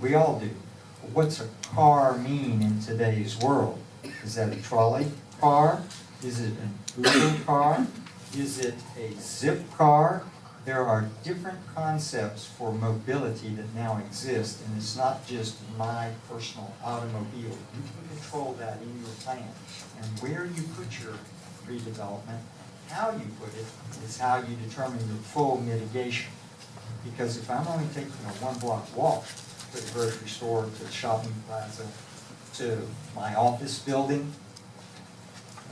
we all do. What's a car mean in today's world? Is that a trolley car? Is it an Uber car? Is it a zip car? There are different concepts for mobility that now exist, and it's not just my personal automobile. You can control that in your plan. And where you put your redevelopment, how you put it, is how you determine your full mitigation. Because if I'm only taking a one-block walk to the grocery store, to the shopping plaza, to my office building,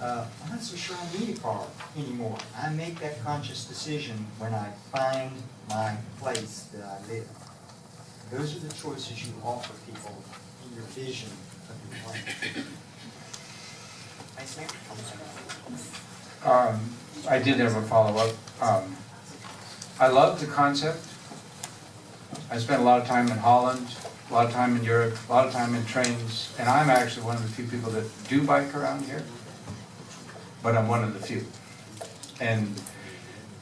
I'm not so sure I need a car anymore. I make that conscious decision when I find my place that I live. Those are the choices you offer people in your vision of your plan. Vice Mayor? I did have a follow-up. I love the concept. I spent a lot of time in Holland, a lot of time in Europe, a lot of time in trains, and I'm actually one of the few people that do bike around here, but I'm one of the few. And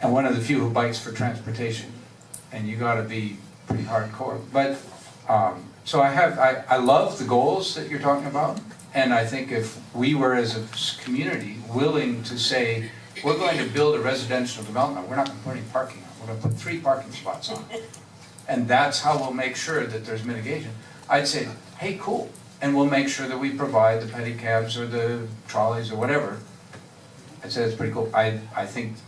one of the few who bikes for transportation. And you gotta be pretty hardcore. But, so I love the goals that you're talking about. And I think if we were as a community willing to say, we're going to build a residential development, we're not gonna put any parking on, we're gonna put 3 parking spots on. And that's how we'll make sure that there's mitigation. I'd say, hey, cool. And we'll make sure that we provide the pedicabs or the trolleys or whatever. I'd say that's pretty cool. I think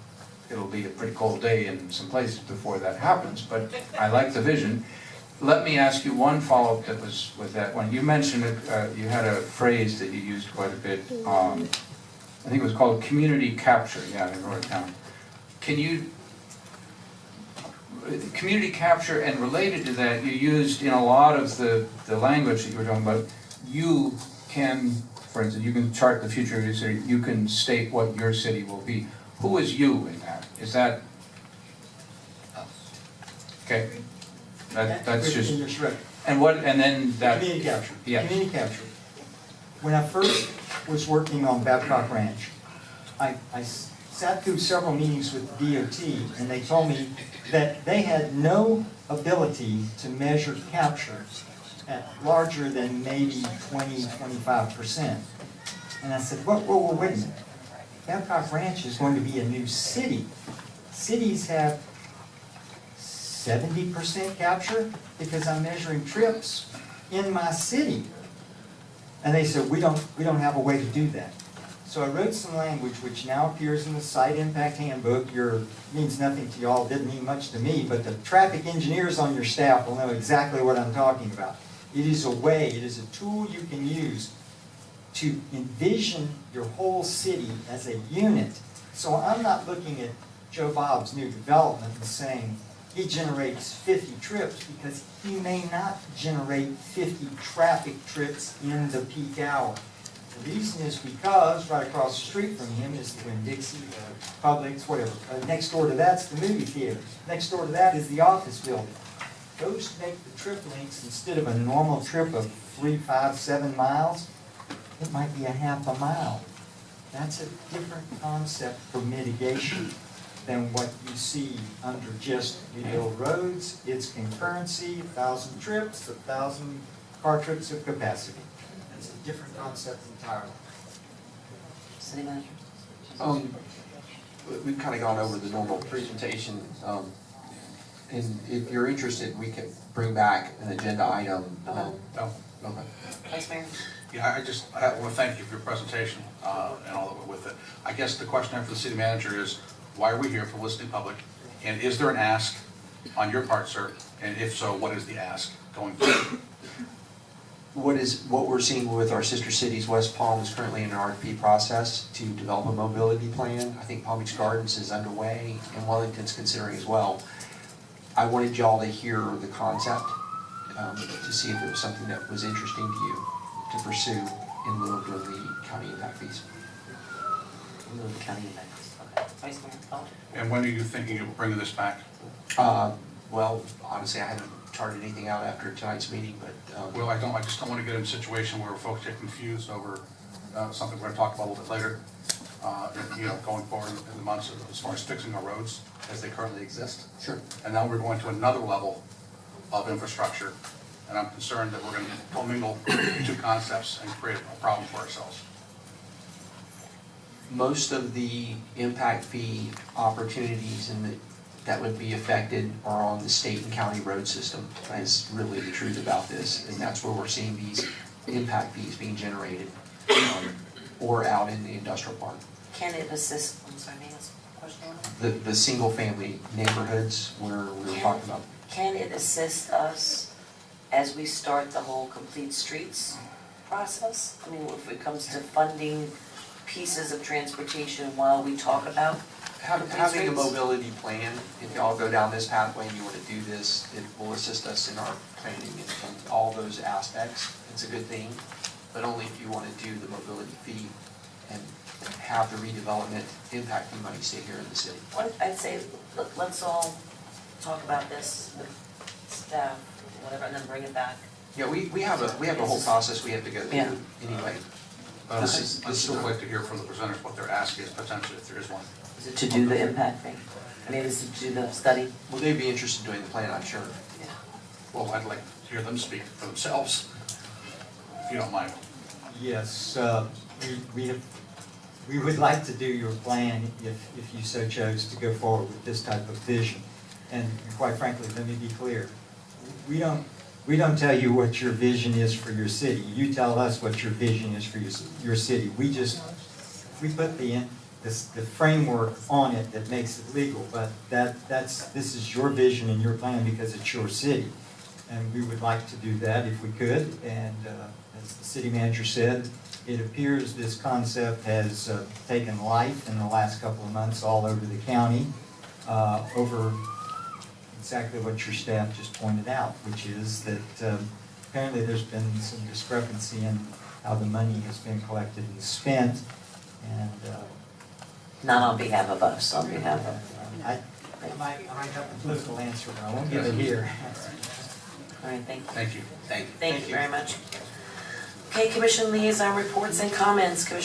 it'll be a pretty cold day in some places before that happens, but I like the vision. Let me ask you one follow-up that was with that one. You mentioned it, you had a phrase that you used quite a bit. I think it was called community capture. Yeah, I wrote it down. Can you, community capture, and related to that, you used in a lot of the language that you were talking about, you can, for instance, you can chart the future of your city, you can state what your city will be. Who is you in that? Is that, okay, that's just, and what, and then that. Community capture. Yeah. Community capture. When I first was working on Babcock Ranch, I sat through several meetings with DOT, and they told me that they had no ability to measure capture at larger than maybe 20–25%. And I said, whoa, wait a minute. Babcock Ranch is going to be a new city. Cities have 70% capture because I'm measuring trips in my city. And they said, we don't have a way to do that. So I wrote some language which now appears in the Site Impact Handbook. Means nothing to y'all, didn't mean much to me, but the traffic engineers on your staff will know exactly what I'm talking about. It is a way, it is a tool you can use to envision your whole city as a unit. So I'm not looking at Joe Bob's new development and saying he generates 50 trips, because he may not generate 50 traffic trips in the peak hour. The reason is because right across the street from him is the Winn-Dixie, Publix, whatever. Next door to that's the movie theater. Next door to that is the office building. Those make the trip links, instead of a normal trip of 3, 5, 7 miles, it might be a half a mile. That's a different concept for mitigation than what you see under just we build roads. It's concurrency, 1,000 trips, 1,000 car trips of capacity. It's a different concept entirely. City Manager? We've kind of gone over the normal presentation, and if you're interested, we can bring back an agenda item. No. Okay. Vice Mayor? Yeah, I want to thank you for your presentation and all that went with it. I guess the question I have for the city manager is, why are we here for listening public? And is there an ask on your part, sir? And if so, what is the ask going forward? What we're seeing with our sister cities, West Palm is currently in an RFP process to develop a mobility plan. I think Palm Beach Gardens is underway, and Wellington's considering as well. I wanted y'all to hear the concept to see if it was something that was interesting to you to pursue in lieu of the county impact fees. In lieu of the county events. Okay. Vice Mayor? Oh. And when are you thinking of bringing this back? Well, honestly, I haven't charted anything out after tonight's meeting, but Well, I just don't want to get in a situation where folks get confused over something we're going to talk about a little bit later. Going forward in the months as far as fixing our roads as they currently exist. Sure. And now we're going to another level of infrastructure and I'm concerned that we're going to commingle two concepts and create a problem for ourselves. Most of the impact fee opportunities that would be affected are on the state and county road system. That's really the truth about this, and that's where we're seeing these impact fees being generated, or out in the industrial park. Can it assist, I'm sorry, may I ask a question on that? The single-family neighborhoods where we were talking about. Can it assist us as we start the whole complete streets process? I mean, if it comes to funding pieces of transportation while we talk about complete Having a streets? mobility plan, if y'all go down this pathway and you want to do this, it will assist us in our planning and from all those aspects. It's a good thing, but only if you want to do the mobility fee and have the redevelopment impact fee money stay here in the city. I'd say, look, let's all talk about this with staff, whatever, and then bring it back. Yeah, we have a whole process we have to go through Yeah. anyway. I'd This is still like to hear from the presenters what their ask is potentially, if there is one. Is it to do the impact thing? I mean, is it to do the study? Well, they'd be interested in doing the plan, I'm sure. Well, I'd like to hear them speak for themselves, if you don't mind. Yes, we would like to do your plan if you so chose to go forward with this type of vision. And quite frankly, let me be clear, we don't tell you what your vision is for your city. You tell us what your vision is for your city. We put the framework on it that makes it legal, but this is your vision and your plan because it's your city. And we would like to do that if we could, and as the city manager said, it appears this concept has taken life in the last couple of months all over the county, over exactly what your staff just pointed out, which is that apparently there's been some discrepancy in how the money has been collected and spent, and Not on behalf of us, on behalf of. I might have a political answer, but I won't give it here. All right, thank you. Thank you. Thank you very much. Okay, commission liaison reports and comments. Commissioner